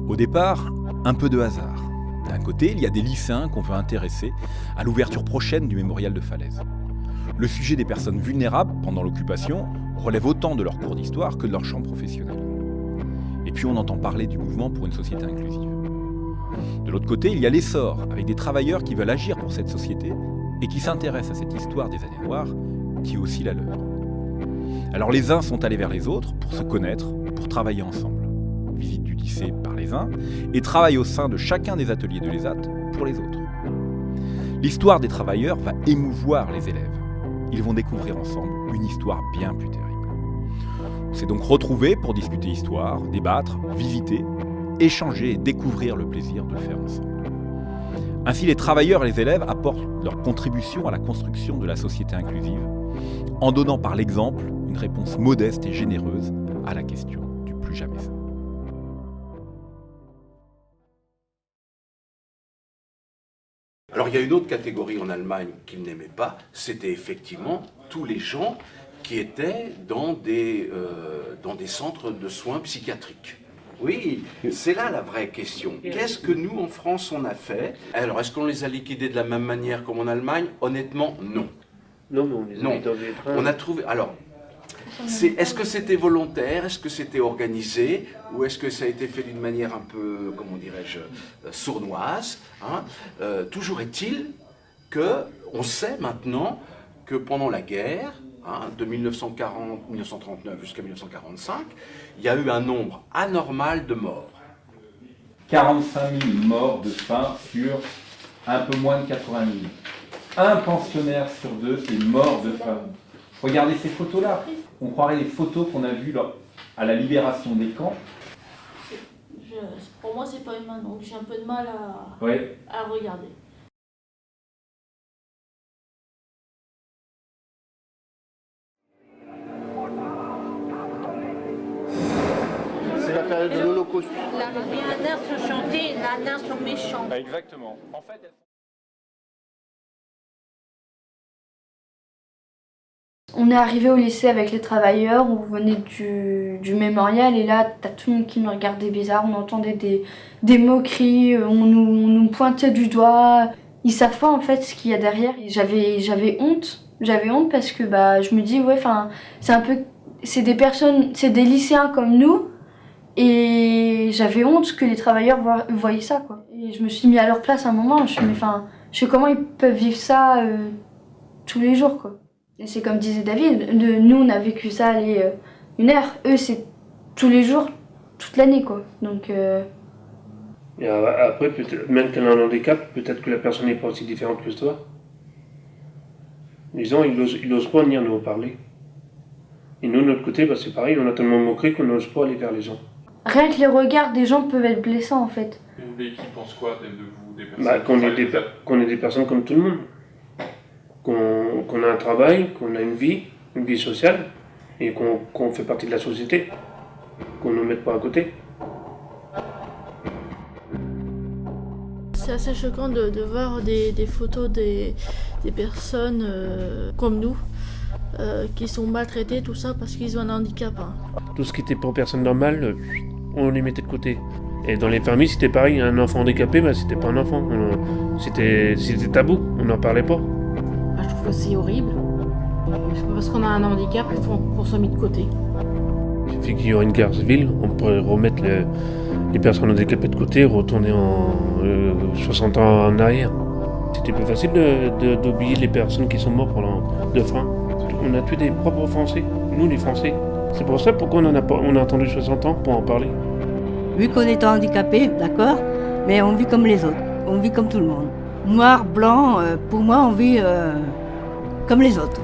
Au départ, un peu de hasard. D'un côté, il y a des lycéens qu'on veut intéresser à l'ouverture prochaine du mémorial de Falaise. Le sujet des personnes vulnérables pendant l'occupation relève autant de leur cours d'histoire que de leur champ professionnel. Et puis on entend parler du mouvement pour une société inclusive. De l'autre côté, il y a l'essor, avec des travailleurs qui veulent agir pour cette société et qui s'intéressent à cette histoire des années noires, qui est aussi la leur. Alors les uns sont allés vers les autres pour se connaître, pour travailler ensemble. Visite du lycée par les uns et travail au sein de chacun des ateliers de l'ESAT pour les autres. L'histoire des travailleurs va émouvoir les élèves. Ils vont découvrir ensemble une histoire bien plus terrible. On s'est donc retrouvés pour discuter histoire, débattre, visiter, échanger et découvrir le plaisir de le faire ensemble. Ainsi, les travailleurs et les élèves apportent leur contribution à la construction de la société inclusive, en donnant par l'exemple une réponse modeste et généreuse à la question du plus jamais ça. Alors il y a une autre catégorie en Allemagne qu'ils n'aimaient pas, c'était effectivement tous les gens qui étaient dans des centres de soins psychiatriques. Oui, c'est là la vraie question. Qu'est-ce que nous, en France, on a fait? Alors, est-ce qu'on les a liquidés de la même manière comme en Allemagne? Honnêtement, non. Non, mais on les a mis dans des trains. On a trouvé... Alors, est-ce que c'était volontaire? Est-ce que c'était organisé? Ou est-ce que ça a été fait d'une manière un peu, comment dirais-je, sournoise, hein? Toujours est-il qu'on sait maintenant que pendant la guerre, de 1939 jusqu'à 1945, il y a eu un nombre anormal de morts. 45 000 morts de faim sur un peu moins de 80 000. Un pensionnaire sur deux est mort de faim. Regardez ces photos-là. On croirait les photos qu'on a vues là, à la libération des camps. Pour moi, c'est pas une main, donc j'ai un peu de mal à regarder. C'est la période de l'Holocauste. La nana sont chantées, la nana sont méchantes. Exactement. En fait, On est arrivé au lycée avec les travailleurs, on venait du mémorial et là, t'as tout le monde qui nous regardait bizarre, on entendait des moqueries, on nous pointait du doigt. Ils savent pas en fait ce qu'il y a derrière. J'avais honte parce que je me dis c'est des personnes, c'est des lycéens comme nous et j'avais honte que les travailleurs voyaient ça quoi. Et je me suis mis à leur place à un moment, je sais comment ils peuvent vivre ça tous les jours quoi. Et c'est comme disait David, nous on a vécu ça une heure, eux c'est tous les jours, toute l'année quoi. Donc Et après, même qu'elle a un handicap, peut-être que la personne n'est pas aussi différente que toi. Disons, ils n'osent pas venir nous parler. Et nous, de notre côté, c'est pareil, on a tellement moqué qu'on n'ose pas aller vers les gens. Rien que les regards des gens peuvent être blessants en fait. Une qui pense quoi de vous, des personnes Qu'on est des personnes comme tout le monde. Qu'on a un travail, qu'on a une vie sociale, et qu'on fait partie de la société. Qu'on ne nous mette pas à côté. C'est assez choquant de voir des photos des personnes comme nous qui sont maltraitées, tout ça parce qu'ils ont un handicap. Tout ce qui était pour personnes normales, on les mettait de côté. Et dans les familles, c'était pareil, un enfant handicapé, c'était pas un enfant. C'était tabou, on n'en parlait pas. Je trouve que c'est horrible. C'est pas parce qu'on a un handicap qu'on soit mis de côté. Il suffit qu'il y ait une guerre civile, on pourrait remettre les personnes handicapées de côté, retourner en 60 ans en arrière. C'était plus facile d'oublier les personnes qui sont mortes de faim. On a tué des propres Français, nous les Français. C'est pour ça pourquoi on a attendu 60 ans pour en parler. Vu qu'on est handicapé, d'accord, mais on vit comme les autres, on vit comme tout le monde. Noir, blanc, pour moi on vit comme les autres.